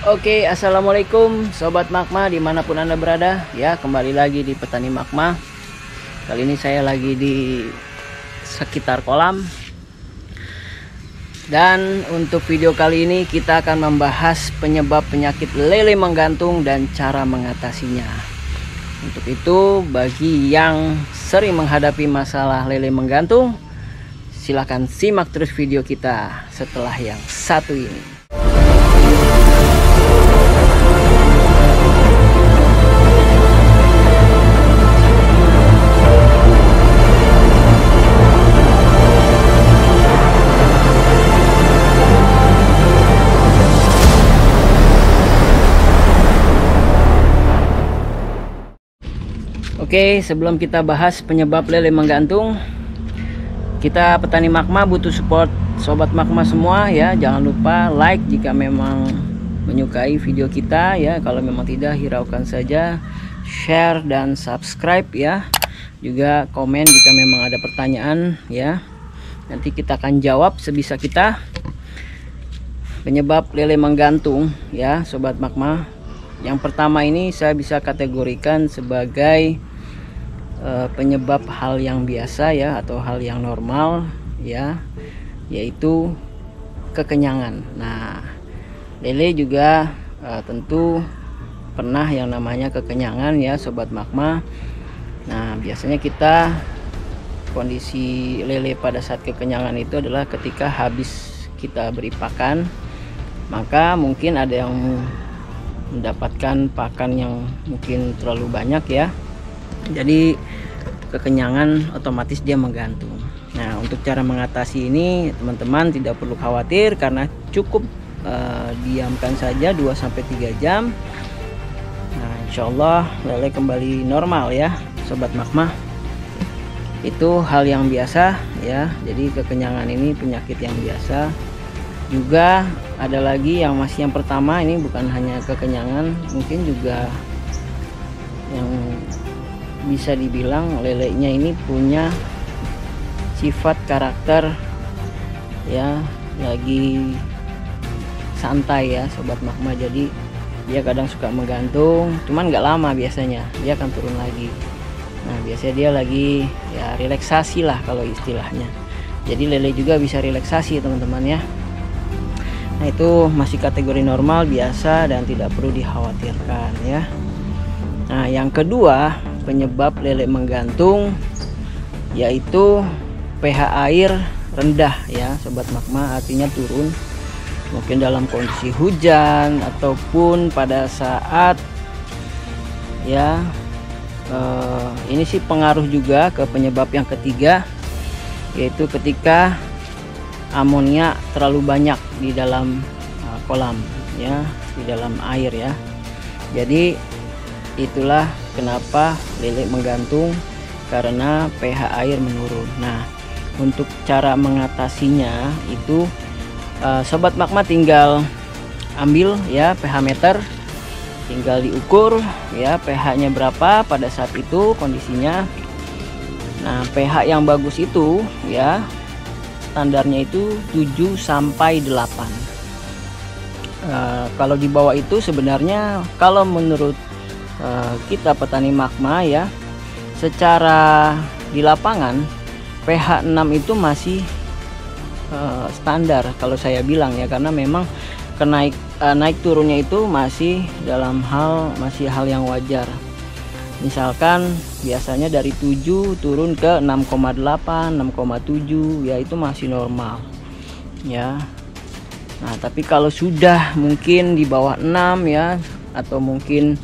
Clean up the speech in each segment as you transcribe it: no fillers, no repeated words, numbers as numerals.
Oke, assalamualaikum sobat magma dimanapun anda berada. Ya, kembali lagi di Petani Magma. Kali ini saya lagi di sekitar kolam. Dan untuk video kali ini kita akan membahas penyebab penyakit lele menggantung dan cara mengatasinya. Untuk itu, bagi yang sering menghadapi masalah lele menggantung, silahkan simak terus video kita setelah yang satu ini. Oke, sebelum kita bahas penyebab lele menggantung, kita petani magma butuh support sobat magma semua ya. Jangan lupa like jika memang menyukai video kita ya. Kalau memang tidak, hiraukan saja, share dan subscribe ya. Juga komen jika memang ada pertanyaan ya. Nanti kita akan jawab sebisa kita. Penyebab lele menggantung ya sobat magma. Yang pertama ini saya bisa kategorikan sebagai penyebab hal yang biasa ya, atau hal yang normal ya, yaitu kekenyangan. Nah, lele juga tentu pernah yang namanya kekenyangan ya sobat magma. Nah, biasanya kita kondisi lele pada saat kekenyangan itu adalah ketika habis kita beri pakan, maka mungkin ada yang mendapatkan pakan yang mungkin terlalu banyak ya. Jadi kekenyangan otomatis dia menggantung. Nah, untuk cara mengatasi ini teman-teman tidak perlu khawatir, karena cukup diamkan saja 2-3 jam. Nah, insyaallah lele kembali normal ya sobat magma. Itu hal yang biasa ya. Jadi kekenyangan ini penyakit yang biasa. Juga ada lagi yang pertama, ini bukan hanya kekenyangan, mungkin juga yang bisa dibilang lelenya ini punya sifat karakter ya, lagi santai ya sobat magma. Jadi dia kadang suka menggantung, cuman nggak lama, biasanya dia akan turun lagi. Nah, biasanya dia lagi ya relaksasi lah kalau istilahnya. Jadi lele juga bisa relaksasi teman-teman ya. Nah, itu masih kategori normal, biasa, dan tidak perlu dikhawatirkan ya. Nah, yang kedua penyebab lele menggantung yaitu pH air rendah ya sobat magma, artinya turun. Mungkin dalam kondisi hujan ataupun pada saat ya ini sih pengaruh juga ke penyebab yang ketiga, yaitu ketika amonia terlalu banyak di dalam kolam ya, di dalam air ya. Jadi itulah kenapa lele menggantung, karena pH air menurun. Nah, untuk cara mengatasinya itu sobat magma tinggal ambil ya pH meter, tinggal diukur ya pH-nya berapa pada saat itu kondisinya. Nah, pH yang bagus itu ya standarnya itu 7-8. Kalau di bawah itu sebenarnya, kalau menurut kita petani magma ya, secara di lapangan pH 6 itu masih standar kalau saya bilang ya, karena memang naik turunnya itu masih hal yang wajar. Misalkan biasanya dari 7 turun ke 6,8, 6,7 ya, itu masih normal ya. Nah, tapi kalau sudah mungkin di bawah 6 ya, atau mungkin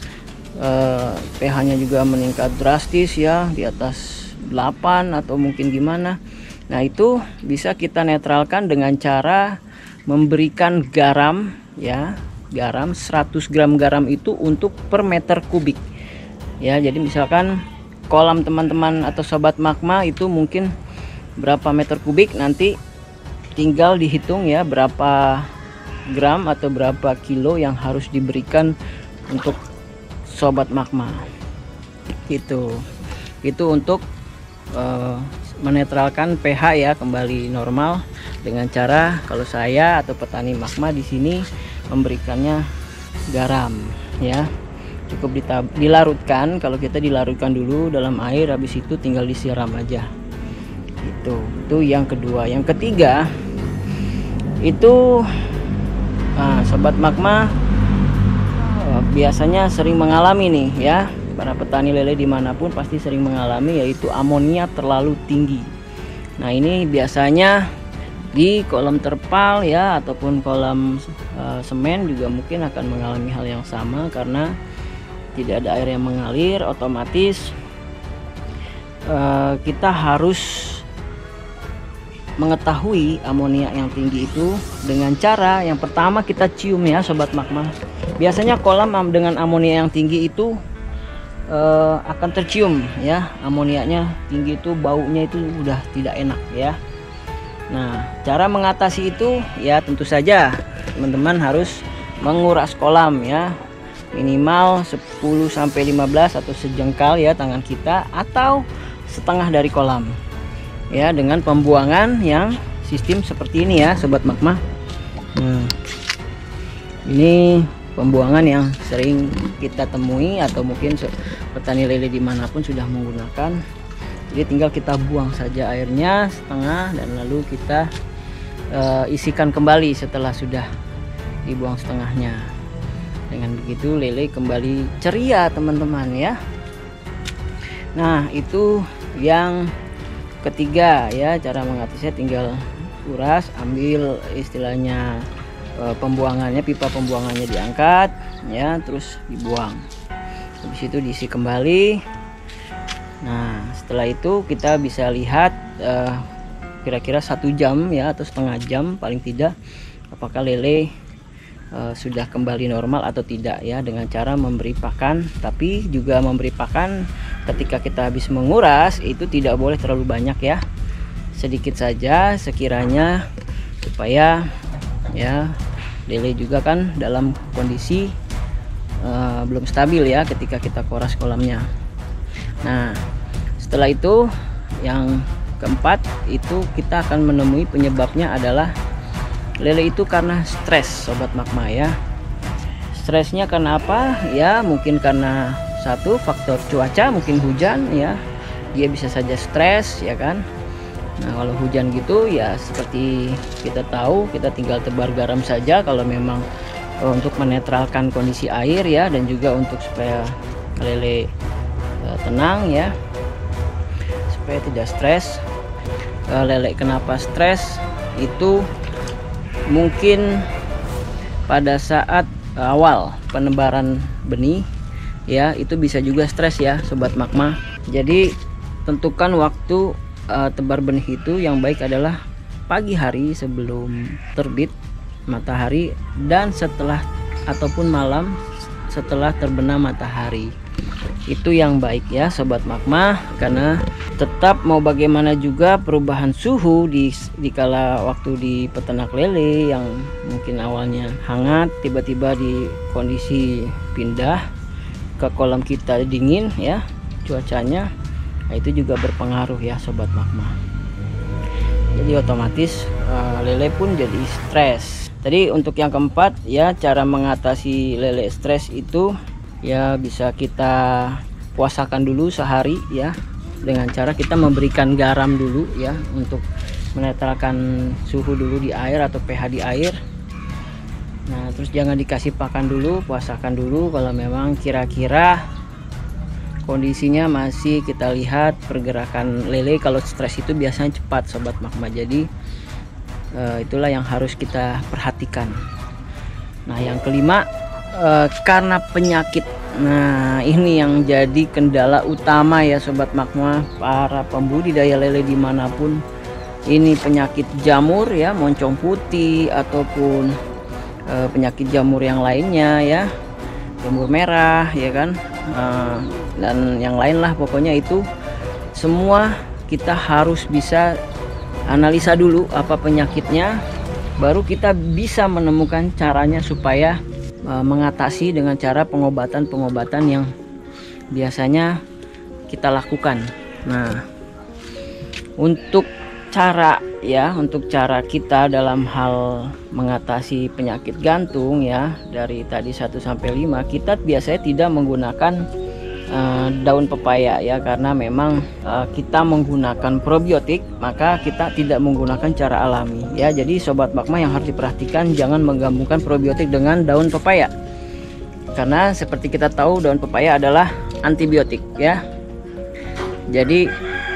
pH-nya juga meningkat drastis ya, di atas 8 atau mungkin gimana. Nah, itu bisa kita netralkan dengan cara memberikan garam ya, garam 100 gram garam itu untuk per meter kubik ya. Jadi misalkan kolam teman-teman atau sobat magma itu mungkin berapa meter kubik, nanti tinggal dihitung ya berapa gram atau berapa kilo yang harus diberikan untuk sobat magma. Itu untuk menetralkan pH ya kembali normal, dengan cara kalau saya atau petani magma di sini memberikannya garam ya. Cukup dilarutkan. Kalau kita dilarutkan dulu dalam air, habis itu tinggal disiram aja. Itu yang kedua. Yang ketiga itu sobat magma biasanya sering mengalami nih ya, para petani lele dimanapun pasti sering mengalami, yaitu amonia terlalu tinggi. Nah ini biasanya di kolam terpal ya, ataupun kolam semen juga mungkin akan mengalami hal yang sama, karena tidak ada air yang mengalir. Otomatis kita harus mengetahui amonia yang tinggi itu dengan cara yang pertama kita cium ya sobat magma. Biasanya kolam dengan amonia yang tinggi itu akan tercium ya, amonianya tinggi itu, baunya itu udah tidak enak ya. Nah cara mengatasi itu ya tentu saja teman-teman harus menguras kolam ya, minimal 10-15 atau sejengkal ya tangan kita, atau setengah dari kolam ya, dengan pembuangan yang sistem seperti ini ya sobat magma. Ini pembuangan yang sering kita temui atau mungkin petani lele dimanapun sudah menggunakan. Jadi tinggal kita buang saja airnya setengah, dan lalu kita isikan kembali setelah sudah dibuang setengahnya. Dengan begitu lele kembali ceria teman-teman ya. Nah itu yang ketiga ya, cara mengatasinya tinggal uras, ambil istilahnya pembuangannya, pipa pembuangannya diangkat ya, terus dibuang. Habis itu diisi kembali. Nah setelah itu kita bisa lihat kira-kira 1 jam ya, atau setengah jam paling tidak, apakah lele sudah kembali normal atau tidak ya, dengan cara memberi pakan. Tapi juga memberi pakan ketika kita habis menguras itu tidak boleh terlalu banyak ya, sedikit saja sekiranya, supaya ya lele juga kan dalam kondisi belum stabil ya ketika kita kuras kolamnya. Nah setelah itu yang keempat itu kita akan menemui penyebabnya adalah lele itu karena stres sobat magma ya. Stresnya karena apa ya, mungkin karena satu faktor cuaca, mungkin hujan ya, dia bisa saja stres ya kan. Nah kalau hujan gitu ya seperti kita tahu, kita tinggal tebar garam saja kalau memang untuk menetralkan kondisi air ya, dan juga untuk supaya lele tenang ya, supaya tidak stres. Lele kenapa stres itu mungkin pada saat awal penebaran benih ya, itu bisa juga stres ya sobat magma. Jadi tentukan waktu tebar benih itu yang baik adalah pagi hari sebelum terbit matahari, dan setelah ataupun malam setelah terbenam matahari. Itu yang baik ya sobat magma, karena tetap mau bagaimana juga perubahan suhu di kala waktu di peternak lele yang mungkin awalnya hangat, tiba-tiba di kondisi pindah ke kolam kita dingin ya cuacanya. Nah, itu juga berpengaruh ya sobat magma. Jadi otomatis lele pun jadi stres. Tadi untuk yang keempat ya, cara mengatasi lele stres itu ya bisa kita puasakan dulu sehari ya, dengan cara kita memberikan garam dulu ya, untuk menetralkan suhu dulu di air atau pH di air. Nah terus jangan dikasih pakan dulu, puasakan dulu. Kalau memang kira-kira kondisinya masih kita lihat pergerakan lele, kalau stres itu biasanya cepat sobat magma. Jadi itulah yang harus kita perhatikan. Nah yang kelima, karena penyakit. Nah ini yang jadi kendala utama ya sobat magma, para pembudidaya lele dimanapun. Ini penyakit jamur ya, moncong putih ataupun penyakit jamur yang lainnya ya, jamur merah ya kan, dan yang lain lah pokoknya. Itu semua kita harus bisa analisa dulu apa penyakitnya, baru kita bisa menemukan caranya supaya mengatasi dengan cara pengobatan yang biasanya kita lakukan. Nah untuk cara ya, untuk cara kita dalam hal mengatasi penyakit gantung ya, dari tadi 1 sampai 5 kita biasanya tidak menggunakan daun pepaya ya, karena memang kita menggunakan probiotik, maka kita tidak menggunakan cara alami ya. Jadi sobat Magma yang harus diperhatikan, jangan menggabungkan probiotik dengan daun pepaya, karena seperti kita tahu daun pepaya adalah antibiotik ya. Jadi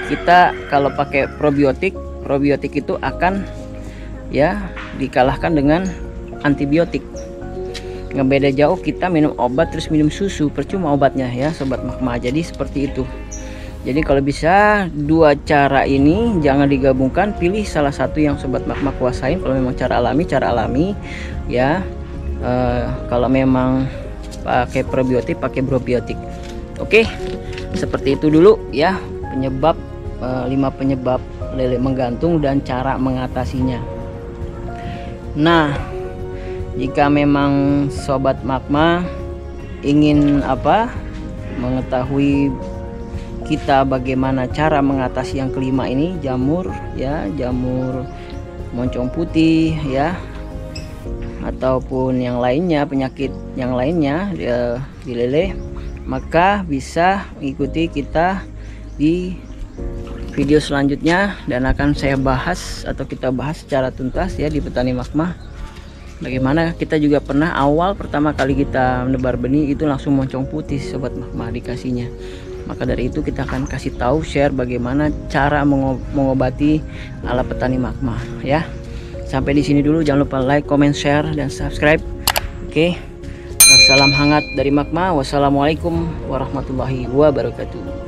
kita kalau pakai probiotik itu akan ya dikalahkan dengan antibiotik. Nggak beda jauh kita minum obat terus minum susu, percuma obatnya ya sobat Magma. Jadi seperti itu. Jadi kalau bisa dua cara ini jangan digabungkan, pilih salah satu yang sobat Magma kuasain. Kalau memang cara alami ya, kalau memang pakai probiotik pakai probiotik. Oke, seperti itu dulu ya penyebab 5 penyebab lele menggantung dan cara mengatasinya. Nah, jika memang sobat Magma ingin mengetahui kita bagaimana cara mengatasi yang kelima ini, jamur ya, jamur moncong putih ya, ataupun yang lainnya, penyakit yang lainnya di lele, maka bisa mengikuti kita di video selanjutnya, dan akan saya bahas atau kita bahas secara tuntas ya di Petani Magma. Bagaimana kita juga pernah pertama kali kita menebar benih itu langsung moncong putih sobat Magma dikasihnya. Maka dari itu kita akan kasih tahu, share bagaimana cara mengobati ala Petani Magma ya. Sampai di sini dulu, jangan lupa like, comment, share dan subscribe. Oke. Salam hangat dari Magma. Wassalamualaikum warahmatullahi wabarakatuh.